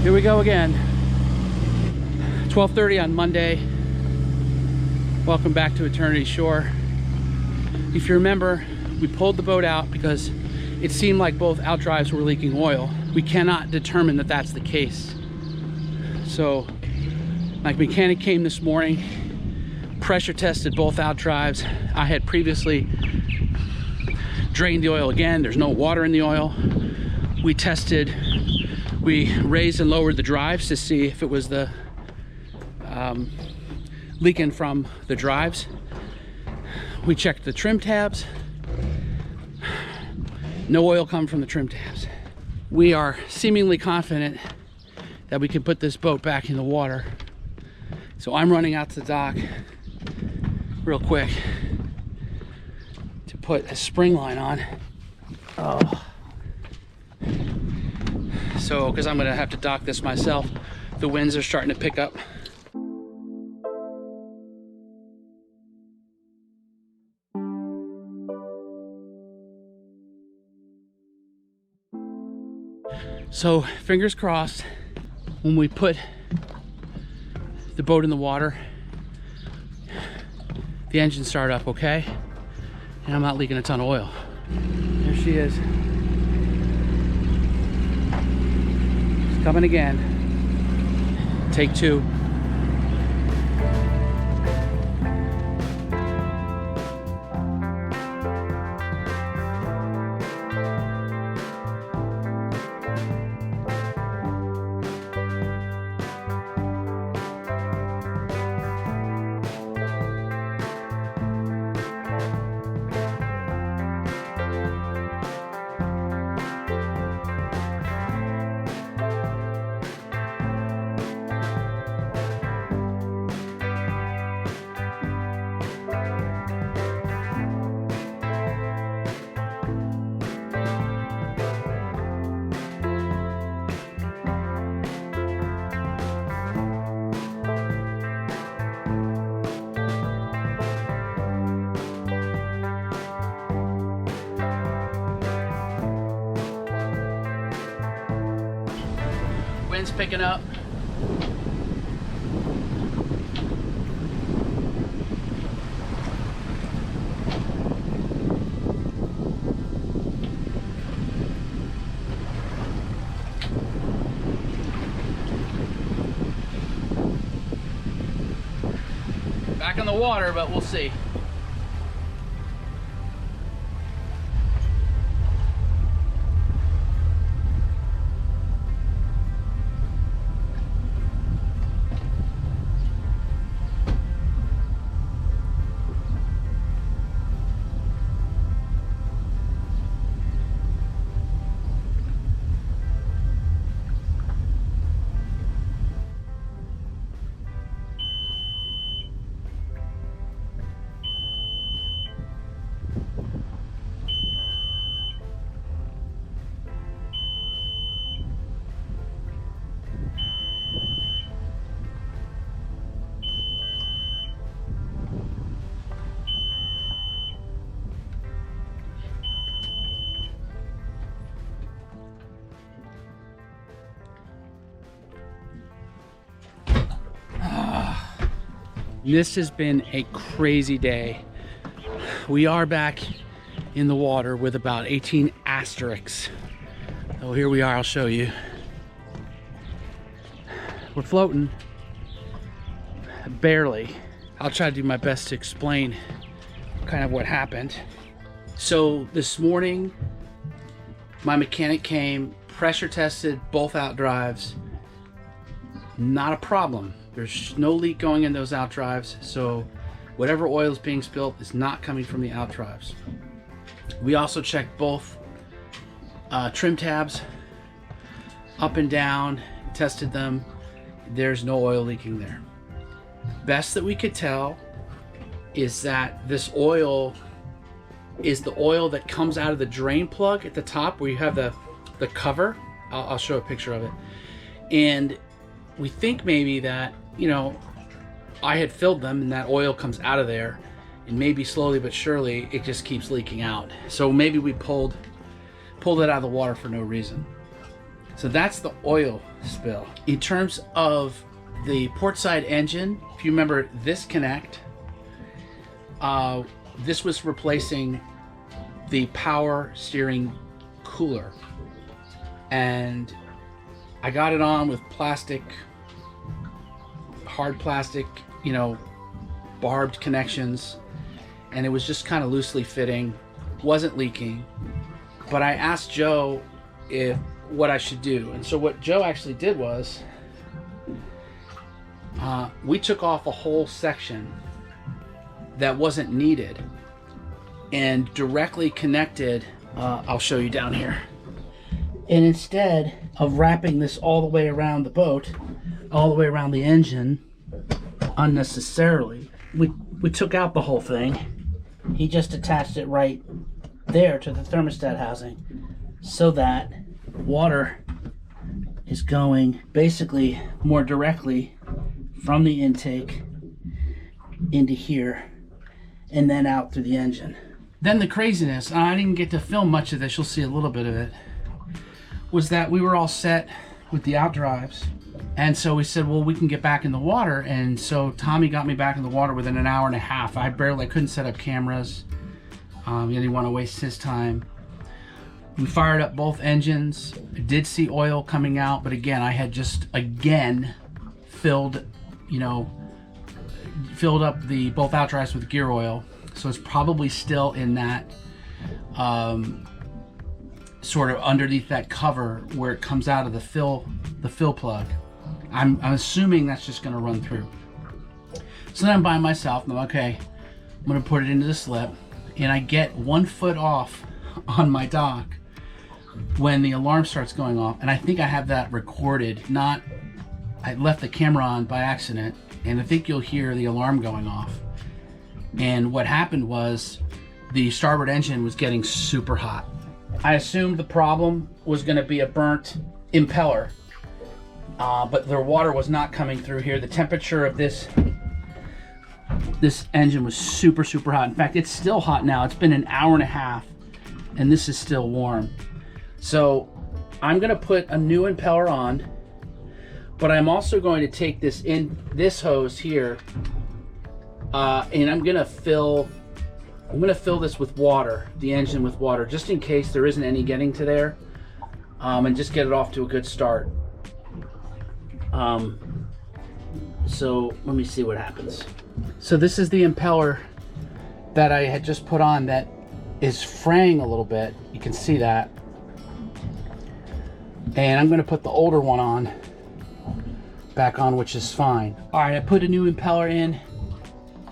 Here we go again. 12:30 on Monday. Welcome back to Eternity Shore. If you remember, we pulled the boat out because it seemed like both outdrives were leaking oil. We cannot determine that that's the case. So my mechanic came this morning, pressure tested both outdrives. I had previously drained the oil again. There's no water in the oil. We raised and lowered the drives to see if it was the leaking from the drives. We checked the trim tabs. No oil coming from the trim tabs. We are seemingly confident that we can put this boat back in the water. So I'm running out to the dock real quick to put a spring line on. So, because I'm gonna have to dock this myself. The winds are starting to pick up. So, fingers crossed, when we put the boat in the water, the engine start up okay, and I'm not leaking a ton of oil. There she is. Coming again. Take two. Wind's picking up. Back in the water, but we'll see. This has been a crazy day. We are back in the water with about 18 asterisks. So here we are, I'll show you. We're floating, barely. I'll try to do my best to explain kind of what happened. So this morning, my mechanic came, pressure tested both outdrives. Not a problem. There's no leak going in those outdrives, so whatever oil is being spilled is not coming from the outdrives. We also checked both trim tabs up and down, tested them. There's no oil leaking there. Best that we could tell is that this oil is the oil that comes out of the drain plug at the top where you have the cover. I'll show a picture of it. And we think maybe that, you know, I had filled them and that oil comes out of there, and maybe slowly but surely it just keeps leaking out. So maybe we pulled it out of the water for no reason. So that's the oil spill. In terms of the port side engine, if you remember this connect, this was replacing the power steering cooler. And I got it on with plastic, hard plastic, you know, barbed connections, and it was just kind of loosely fitting, wasn't leaking. But I asked Joe what I should do, and so what Joe actually did was we took off a whole section that wasn't needed and directly connected, I'll show you down here. And instead of wrapping this all the way around the boat, all the way around the engine unnecessarily, we took out the whole thing. He just attached it right there to the thermostat housing so that water is going basically more directly from the intake into here and then out through the engine. Then the craziness, I didn't get to film much of this, you'll see a little bit of it, was that we were all set with the outdrives. And so we said, well, we can get back in the water. And so Tommy got me back in the water within an hour and a half. I couldn't set up cameras. He didn't want to waste his time. We fired up both engines. I did see oil coming out, but again, I had just filled up both outdrives with gear oil. So it's probably still in that sort of underneath that cover where it comes out of the fill plug. I'm assuming that's just going to run through. So then I'm by myself, and I'm okay, I'm going to put it into the slip, and I get 1 foot off on my dock when the alarm starts going off, and I think I have that recorded. I left the camera on by accident, and I think you'll hear the alarm going off. And what happened was the starboard engine was getting super hot. I assumed the problem was going to be a burnt impeller, but the water was not coming through here. The temperature of this engine was super, super hot. In fact, it's still hot now. It's been an hour and a half, and this is still warm. So I'm going to put a new impeller on, but I'm also going to take this hose here, and I'm going to fill this with water, the engine with water, just in case there isn't any getting to there, and just get it off to a good start. So let me see what happens. So this is the impeller that I had just put on that is fraying a little bit. You can see that. And I'm going to put the older one back on, which is fine. All right, I put a new impeller in,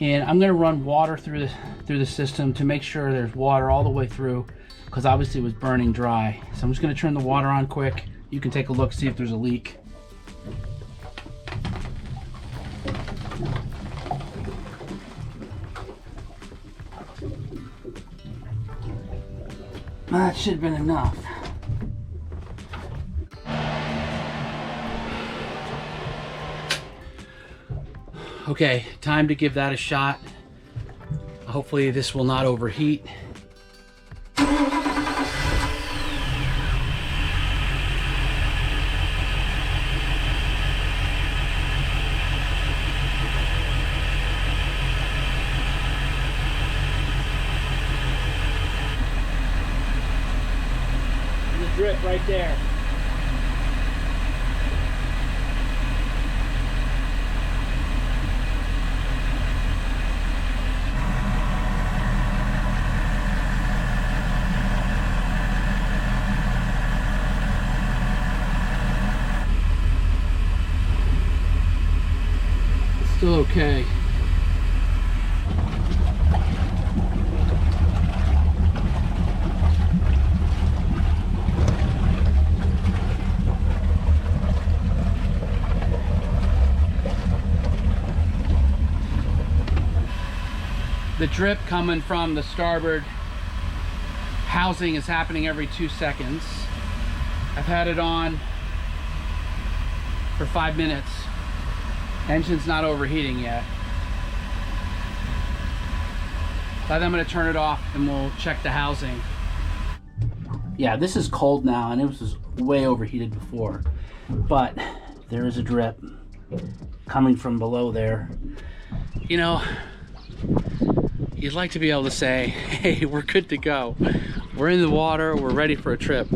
and I'm going to run water through the system to make sure there's water all the way through, because obviously it was burning dry. So I'm just going to turn the water on quick. You can take a look, see if there's a leak. That should have been enough. Okay, time to give that a shot. Hopefully this will not overheat. Drip right there. It's still okay. The drip coming from the starboard housing is happening every 2 seconds. I've had it on for 5 minutes. Engine's not overheating yet. By then I'm going to turn it off and we'll check the housing. Yeah, this is cold now, and it was way overheated before. But there is a drip coming from below there. You know, you'd like to be able to say, hey, we're good to go. We're in the water, we're ready for a trip.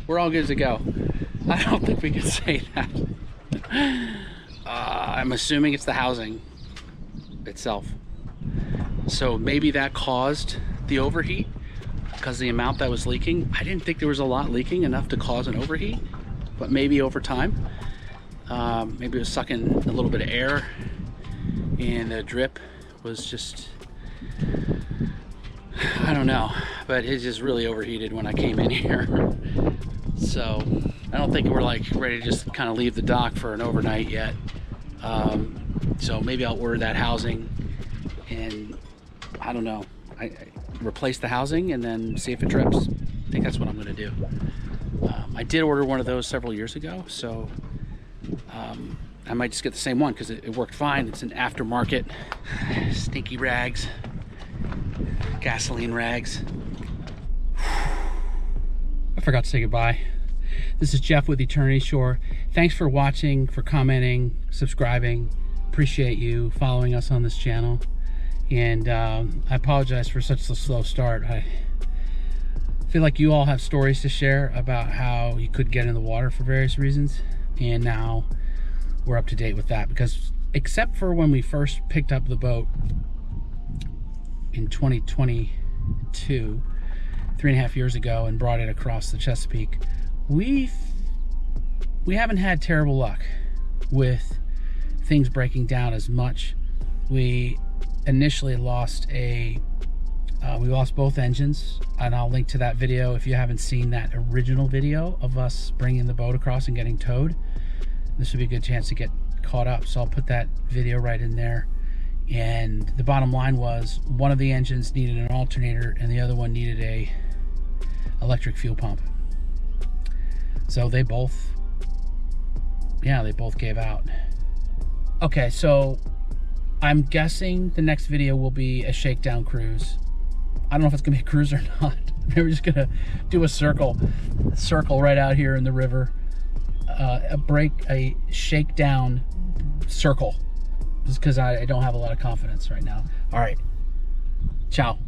We're all good to go. I don't think we can say that. I'm assuming it's the housing itself. So maybe that caused the overheat because the amount that was leaking. I didn't think there was a lot leaking enough to cause an overheat, but maybe over time. Maybe it was sucking a little bit of air and the drip was just, I don't know, but it just really overheated when I came in here. So I don't think we're like ready to just kind of leave the dock for an overnight yet. So maybe I'll order that housing and I don't know, I replace the housing and then see if it trips. I think that's what I'm going to do. I did order one of those several years ago, so I might just get the same one because it worked fine. It's an aftermarket. Stinky rags, gasoline rags. I forgot to say goodbye. This is Jeff with Eternity Shore. Thanks for watching, for commenting, subscribing. Appreciate you following us on this channel. And I apologize for such a slow start. I feel like you all have stories to share about how you could get in the water for various reasons. And now we're up to date with that, because except for when we first picked up the boat in 2022, 3.5 years ago, and brought it across the Chesapeake, we haven't had terrible luck with things breaking down as much. We initially lost we lost both engines, and I'll link to that video if you haven't seen that original video of us bringing the boat across and getting towed. This would be a good chance to get caught up, so I'll put that video right in there. And the bottom line was, one of the engines needed an alternator and the other one needed a electric fuel pump. So they both gave out. Okay, so I'm guessing the next video will be a shakedown cruise. I don't know if it's gonna be a cruise or not. Maybe we're just gonna do a circle right out here in the river. A shakedown circle, just because I don't have a lot of confidence right now. All right, ciao.